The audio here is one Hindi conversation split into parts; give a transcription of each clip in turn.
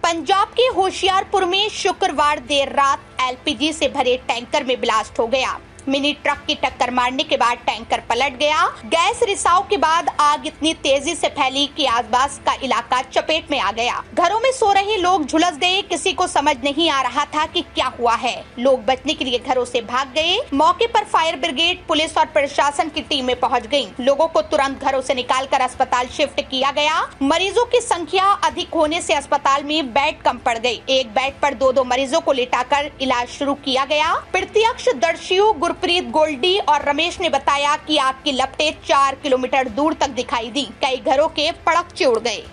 पंजाब के होशियारपुर में शुक्रवार देर रात एलपीजी से भरे टैंकर में ब्लास्ट हो गया। मिनी ट्रक की टक्कर मारने के बाद टैंकर पलट गया। गैस रिसाव के बाद आग इतनी तेजी से फैली कि आसपास का इलाका चपेट में आ गया। घरों में सो रहे लोग झुलस गए। किसी को समझ नहीं आ रहा था कि क्या हुआ है। लोग बचने के लिए घरों से भाग गए। मौके पर फायर ब्रिगेड, पुलिस और प्रशासन की टीमें पहुंच गईं। लोगों को तुरंत घरों से निकालकर अस्पताल शिफ्ट किया गया। मरीजों की संख्या अधिक होने से अस्पताल में बेड कम पड़ गई। एक बेड पर दो मरीजों को लिटाकर इलाज शुरू किया गया। प्रत्यक्षदर्शियों गुरप्रीत गोल्डी और रमेश ने बताया कि आग की लपटें 4 किलोमीटर दूर तक दिखाई दी। कई घरों के पड़कचे उड़ गए।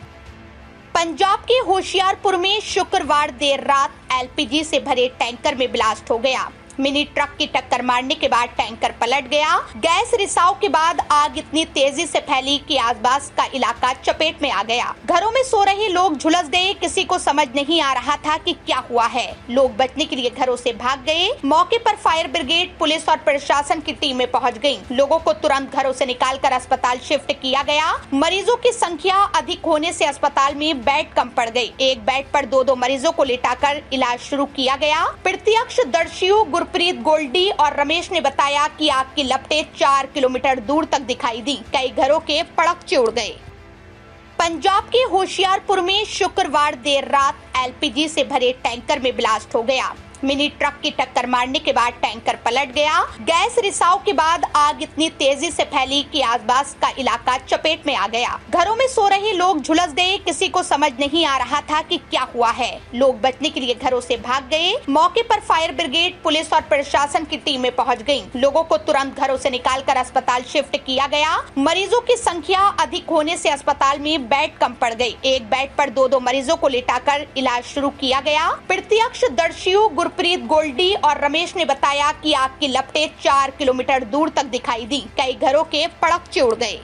पंजाब के होशियारपुर में शुक्रवार देर रात एलपीजी से भरे टैंकर में ब्लास्ट हो गया। मिनी ट्रक की टक्कर मारने के बाद टैंकर पलट गया। गैस रिसाव के बाद आग इतनी तेजी से फैली कि आसपास का इलाका चपेट में आ गया। घरों में सो रहे लोग झुलस गए। किसी को समझ नहीं आ रहा था कि क्या हुआ है। लोग बचने के लिए घरों से भाग गए। मौके पर फायर ब्रिगेड, पुलिस और प्रशासन की टीमें पहुंच गईं। लोगों को तुरंत घरों से निकालकर अस्पताल शिफ्ट किया गया। मरीजों की संख्या अधिक होने से अस्पताल में बेड कम पड़ गई। एक बेड पर दो मरीजों को लिटाकर इलाज शुरू किया गया। प्रत्यक्षदर्शियों गुरप्रीत गोल्डी और रमेश ने बताया कि आग की लपटें 4 किलोमीटर दूर तक दिखाई दी। कई घरों के पड़कचे उड़ गए। पंजाब के होशियारपुर में शुक्रवार देर रात एलपीजी से भरे टैंकर में ब्लास्ट हो गया। मिनी ट्रक की टक्कर मारने के बाद टैंकर पलट गया। गैस रिसाव के बाद आग इतनी तेजी से फैली कि आसपास का इलाका चपेट में आ गया। घरों में सो रहे लोग झुलस गए। किसी को समझ नहीं आ रहा था कि क्या हुआ है। लोग बचने के लिए घरों से भाग गए। मौके पर फायर ब्रिगेड, पुलिस और प्रशासन की टीमें पहुंच गईं। लोगों को तुरंत घरों से निकालकर अस्पताल शिफ्ट किया गया। मरीजों की संख्या अधिक होने से अस्पताल में बेड कम पड़ गई। एक बेड पर दो मरीजों को लिटाकर इलाज शुरू किया गया। प्रत्यक्षदर्शियों गुरप्रीत गोल्डी और रमेश ने बताया कि आग की लपटें 4 किलोमीटर दूर तक दिखाई दी। कई घरों के पड़कचे उड़ गए।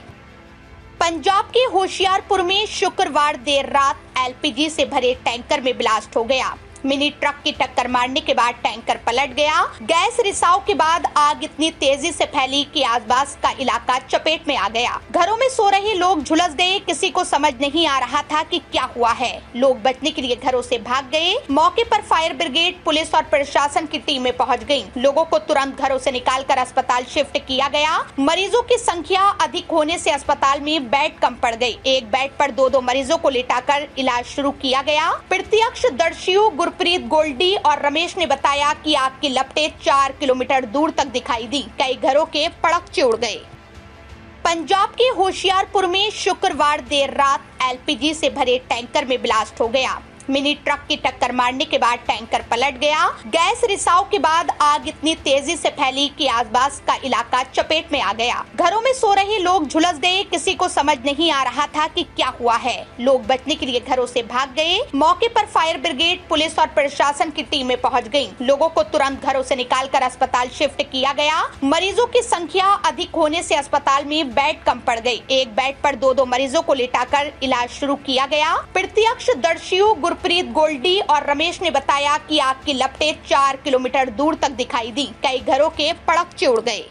पंजाब के होशियारपुर में शुक्रवार देर रात एलपीजी से भरे टैंकर में ब्लास्ट हो गया। मिनी ट्रक की टक्कर मारने के बाद टैंकर पलट गया। गैस रिसाव के बाद आग इतनी तेजी से फैली कि आसपास का इलाका चपेट में आ गया। घरों में सो रहे लोग झुलस गए। किसी को समझ नहीं आ रहा था कि क्या हुआ है। लोग बचने के लिए घरों से भाग गए। मौके पर फायर ब्रिगेड, पुलिस और प्रशासन की टीमें पहुंच गईं। लोगों को तुरंत घरों से निकालकर अस्पताल शिफ्ट किया गया। मरीजों की संख्या अधिक होने से अस्पताल में बेड कम पड़ गई। एक बेड पर दो मरीजों को लिटाकर इलाज शुरू किया गया। प्रत्यक्षदर्शियों गुरप्रीत गोल्डी और रमेश ने बताया कि आग की लपटें 4 किलोमीटर दूर तक दिखाई दी। कई घरों के पड़कचे उड़ गए। पंजाब के होशियारपुर में शुक्रवार देर रात एलपीजी से भरे टैंकर में ब्लास्ट हो गया। मिनी ट्रक की टक्कर मारने के बाद टैंकर पलट गया। गैस रिसाव के बाद आग इतनी तेजी से फैली कि आसपास का इलाका चपेट में आ गया। घरों में सो रहे लोग झुलस गए। किसी को समझ नहीं आ रहा था कि क्या हुआ है। लोग बचने के लिए घरों से भाग गए। मौके पर फायर ब्रिगेड, पुलिस और प्रशासन की टीमें पहुंच गईं। लोगों को तुरंत घरों से निकालकर अस्पताल शिफ्ट किया गया। मरीजों की संख्या अधिक होने से अस्पताल में बेड कम पड़ गई। एक बेड पर दो मरीजों को लिटाकर इलाज शुरू किया गया। प्रत्यक्षदर्शियों गुरप्रीत गोल्डी और रमेश ने बताया कि आग की लपटें 4 किलोमीटर दूर तक दिखाई दी। कई घरों के पड़कचे उड़ गए।